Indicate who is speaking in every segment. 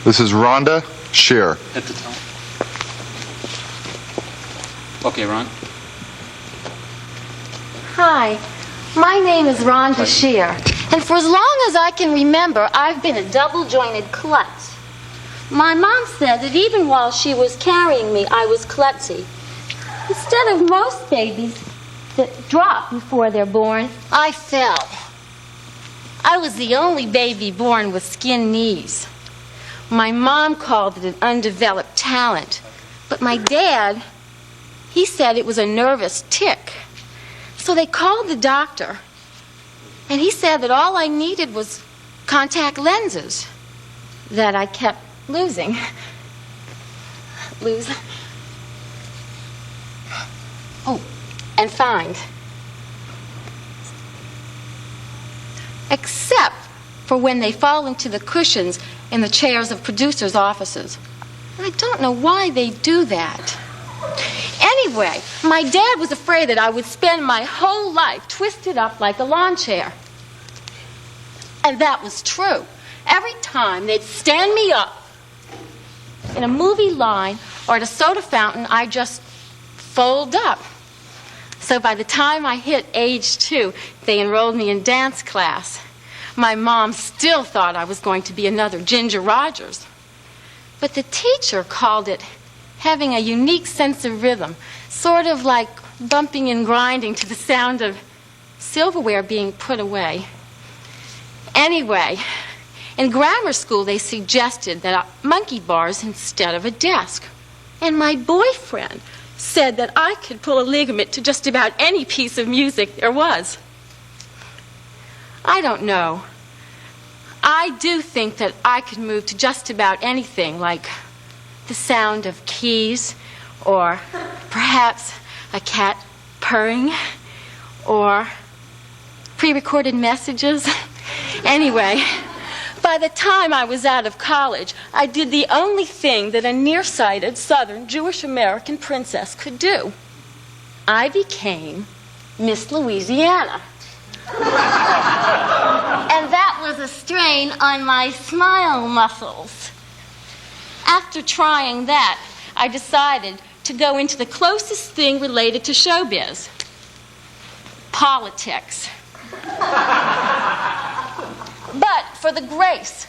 Speaker 1: This is Rhonda Shear.
Speaker 2: Hit the tone. Okay, Ron.
Speaker 3: Hi, my name is Rhonda Shear, and for as long as I can remember, I've been a double-jointed klutz. My mom said that even while she was carrying me, I was klutzy. Instead of most babies that drop before they're born, I fell. I was the only baby born with skin knees. My mom called it an undeveloped talent, but my dad, he said it was a nervous tic. So they called the doctor, and he said that all I needed was contact lenses that I kept losing. Oh, and find. Except for when they fall into the cushions in the chairs of producers' offices. I don't know why they do that. Anyway, my dad was afraid that I would spend my whole life twisted up like a lawn chair. And that was true. Every time they'd stand me up in a movie line or at a soda fountain, I'd just fold up. So by the time I hit age 2, they enrolled me in dance class. My mom still thought I was going to be another Ginger Rogers. But the teacher called it having a unique sense of rhythm, sort of like bumping and grinding to the sound of silverware being put away. Anyway, in grammar school they suggested that I monkey bars instead of a desk. And my boyfriend said that I could pull a ligament to just about any piece of music there was. I don't know. I do think that I could move to just about anything, like the sound of keys, or perhaps a cat purring, or pre-recorded messages. Anyway, by the time I was out of college, I did the only thing that a nearsighted Southern Jewish American princess could do. I became Miss Louisiana. And that was a strain on my smile muscles. After trying that, I decided to go into the closest thing related to showbiz: politics. But for the grace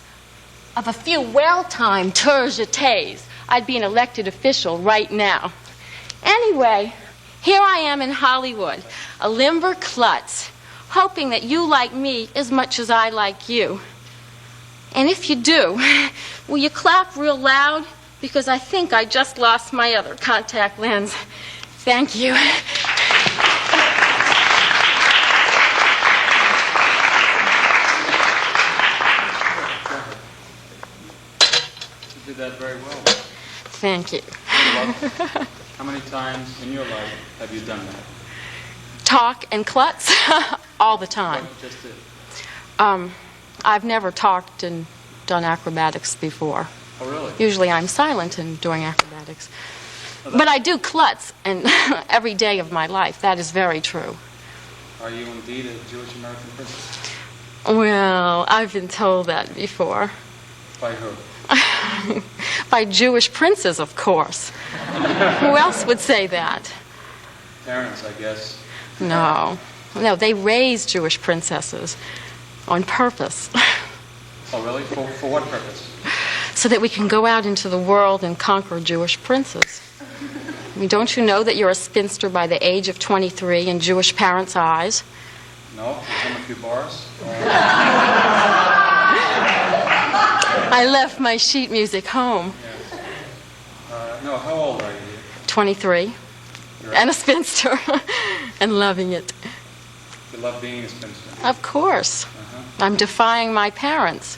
Speaker 3: of a few well-timed tours jetés, I'd be an elected official right now. Anyway, here I am in Hollywood, a limber klutz, hoping that you like me as much as I like you. And if you do, will you clap real loud? Because I think I just lost my other contact lens. Thank you.
Speaker 2: You did that very well.
Speaker 3: Thank you.
Speaker 2: How many times in your life have you done that?
Speaker 3: Talk and klutz all the time.
Speaker 2: What you just did?
Speaker 3: I've never talked and done acrobatics before.
Speaker 2: Oh, really?
Speaker 3: Usually I'm silent in doing acrobatics.
Speaker 2: Oh,
Speaker 3: But I do klutz and every day of my life. That is very true.
Speaker 2: Are you indeed a Jewish American princess?
Speaker 3: Well, I've been told that before.
Speaker 2: By who?
Speaker 3: By Jewish princes, of course. Who else would say that?
Speaker 2: Parents, I guess.
Speaker 3: No, they raised Jewish princesses on purpose.
Speaker 2: Oh, really? For what purpose?
Speaker 3: So that we can go out into the world and conquer Jewish princes. I mean, don't you know that you're a spinster by the age of 23 in Jewish parents' eyes?
Speaker 2: No? Hum a few bars?
Speaker 3: I left my sheet music home.
Speaker 2: Yeah. No, how old are you?
Speaker 3: 23. And a spinster. And loving it.
Speaker 2: You love being a spinster?
Speaker 3: Of course. I'm defying my parents.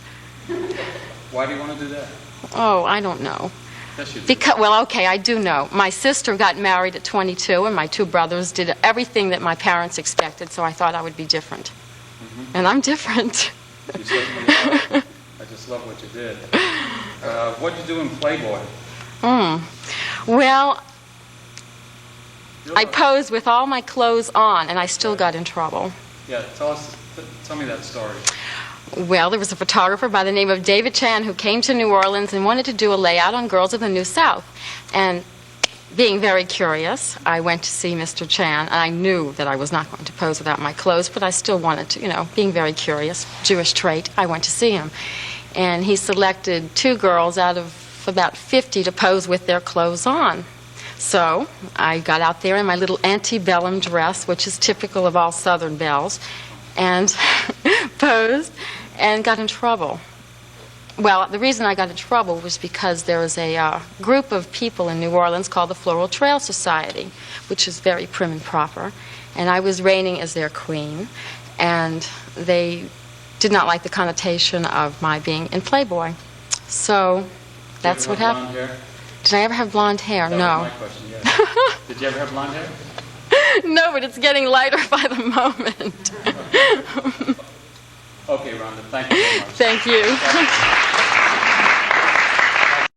Speaker 2: Why do you want to do that?
Speaker 3: Oh, I don't know.
Speaker 2: Yes, you do.
Speaker 3: Well, okay, I do know. My sister got married at 22, and my 2 brothers did everything that my parents expected, so I thought I would be different. And I'm different.
Speaker 2: You certainly are. I just love what you did. What did you do in Playboy?
Speaker 3: Well, I posed with all my clothes on, and I still got in trouble.
Speaker 2: Yeah, tell me that story.
Speaker 3: Well, there was a photographer by the name of David Chan who came to New Orleans and wanted to do a layout on girls of the New South. And being very curious, I went to see Mr. Chan, and I knew that I was not going to pose without my clothes, but I still wanted to, being very curious, Jewish trait, I went to see him. And he selected 2 girls out of about 50 to pose with their clothes on. So I got out there in my little antebellum dress, which is typical of all Southern belles, and posed and got in trouble. Well, the reason I got in trouble was because there was a group of people in New Orleans called the Floral Trail Society, which is very prim and proper, and I was reigning as their queen, and they did not like the connotation of my being in Playboy. So that's what happened. Did I ever have blonde hair?
Speaker 2: That
Speaker 3: No.
Speaker 2: was my question, yes. Did you ever have blonde hair?
Speaker 3: No, but it's getting lighter by the moment.
Speaker 2: Okay, Rhonda, thank you very much.
Speaker 3: Thank you.